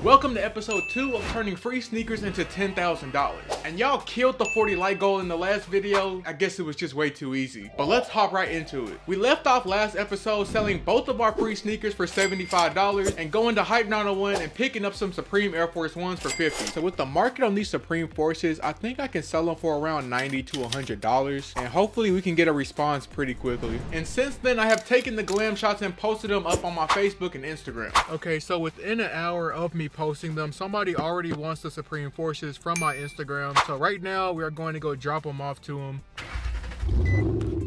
Welcome to episode 2 of turning free sneakers into $10,000. And y'all killed the 40 like goal in the last video. I guess it was just way too easy. But let's hop right into it. We left off last episode selling both of our free sneakers for $75 and going to Hype 901 and picking up some Supreme Air Force Ones for $50. So with the market on these Supreme Forces, I think I can sell them for around $90 to $100. And hopefully we can get a response pretty quickly. And since then, I have taken the glam shots and posted them up on my Facebook and Instagram. Okay, so within an hour of me posting them, somebody already wants the Supreme Forces from my Instagram. So right now we are going to go drop them off to them.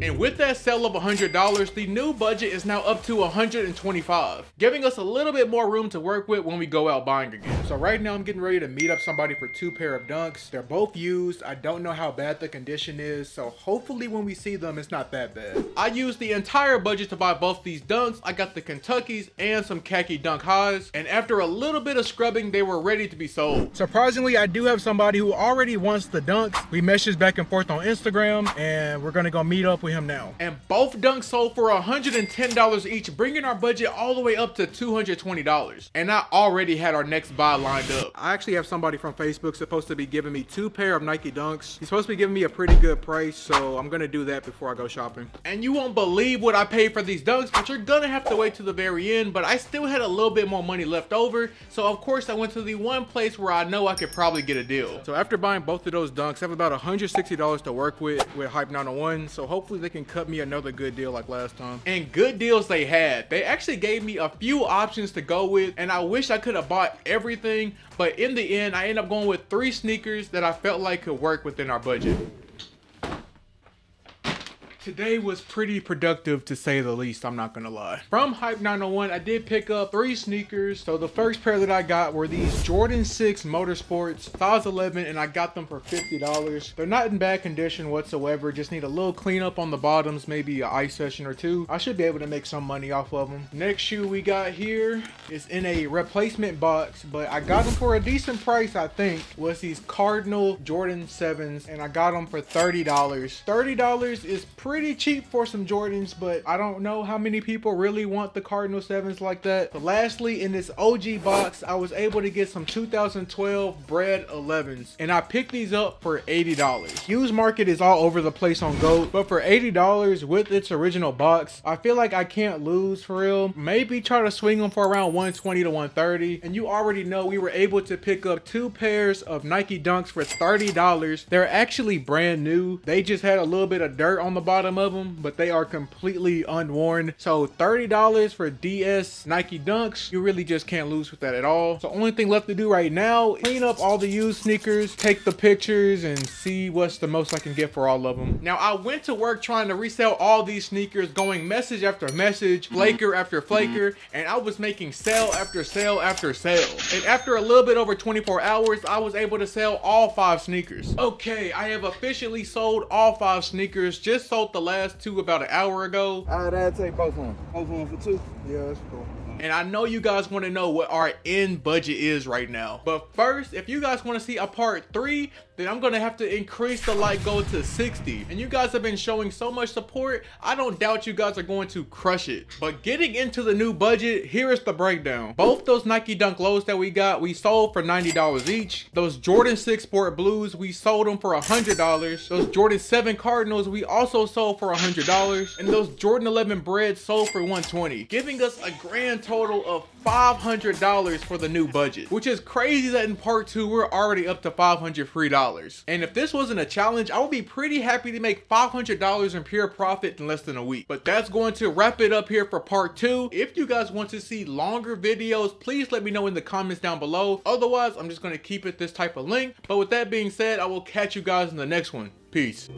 And with that sale of $100, the new budget is now up to $125, giving us a little bit more room to work with when we go out buying again. So right now I'm getting ready to meet up somebody for 2 pair of dunks. They're both used. I don't know how bad the condition is, so hopefully when we see them, it's not that bad. I used the entire budget to buy both these dunks. I got the Kentuckys and some khaki dunk highs, and after a little bit of scrubbing, they were ready to be sold. Surprisingly, I do have somebody who already wants the dunks. We messaged back and forth on Instagram, and we're gonna go meet up with him now. And both dunks sold for $110 each, bringing our budget all the way up to $220. And I already had our next buy lined up. I actually have somebody from Facebook supposed to be giving me 2 pair of Nike dunks. He's supposed to be giving me a pretty good price, so I'm gonna do that before I go shopping. And you won't believe what I paid for these dunks, but you're gonna have to wait to the very end. But I still had a little bit more money left over, so of course I went to the one place where I know I could probably get a deal. So after buying both of those dunks, I have about $160 to work with Hype 901, so hopefully they can cut me another good deal like last time. And good deals they had. They actually gave me a few options to go with, and I wish I could have bought everything, but in the end I ended up going with 3 sneakers that I felt like could work within our budget. Today was pretty productive to say the least, I'm not gonna lie. From Hype 901, I did pick up 3 sneakers. So the first pair that I got were these Jordan 6 Motorsports, size 11, and I got them for $50. They're not in bad condition whatsoever, just need a little cleanup on the bottoms, maybe an ice session or 2. I should be able to make some money off of them. Next shoe we got here is in a replacement box, but I got them for a decent price, I think. Was these Cardinal Jordan 7s, and I got them for $30. $30 is pretty cheap for some Jordans, but I don't know how many people really want the Cardinal 7s like that. But lastly, in this OG box, I was able to get some 2012 Bred 11s, and I picked these up for $80. Used market is all over the place on GOAT, but for $80 with its original box, I feel like I can't lose for real. Maybe try to swing them for around $120 to $130. And you already know we were able to pick up 2 pairs of Nike Dunks for $30. They're actually brand new. They just had a little bit of dirt on the bottom of them, but they are completely unworn. So $30 for DS Nike Dunks, you really just can't lose with that at all. So only thing left to do right now, clean up all the used sneakers, take the pictures, and see what's the most I can get for all of them. Now I went to work trying to resell all these sneakers, going message after message, flaker after flaker, and I was making sale after sale after sale. And after a little bit over 24 hours, I was able to sell all 5 sneakers. Okay, I have officially sold all 5 sneakers. Just sold the last 2 about an hour ago. I'd take both of them. Both of them for 2. Yeah, that's cool. And I know you guys want to know what our end budget is right now. But first, if you guys want to see a part 3, then I'm going to have to increase the like goal to 60. And you guys have been showing so much support, I don't doubt you guys are going to crush it. But getting into the new budget, here is the breakdown. Both those Nike Dunk Lows that we got, we sold for $90 each. Those Jordan 6 Sport Blues, we sold them for $100. Those Jordan 7 Cardinals, we also sold for $100. And those Jordan 11 Breds sold for $120, giving us a grand total of $500 for the new budget, which is crazy that in part 2 we're already up to $500 free dollars. And if this wasn't a challenge, I would be pretty happy to make $500 in pure profit in less than a week. But that's going to wrap it up here for part 2. If you guys want to see longer videos, please let me know in the comments down below. Otherwise, I'm just going to keep it this type of length. But with that being said, I will catch you guys in the next one. Peace.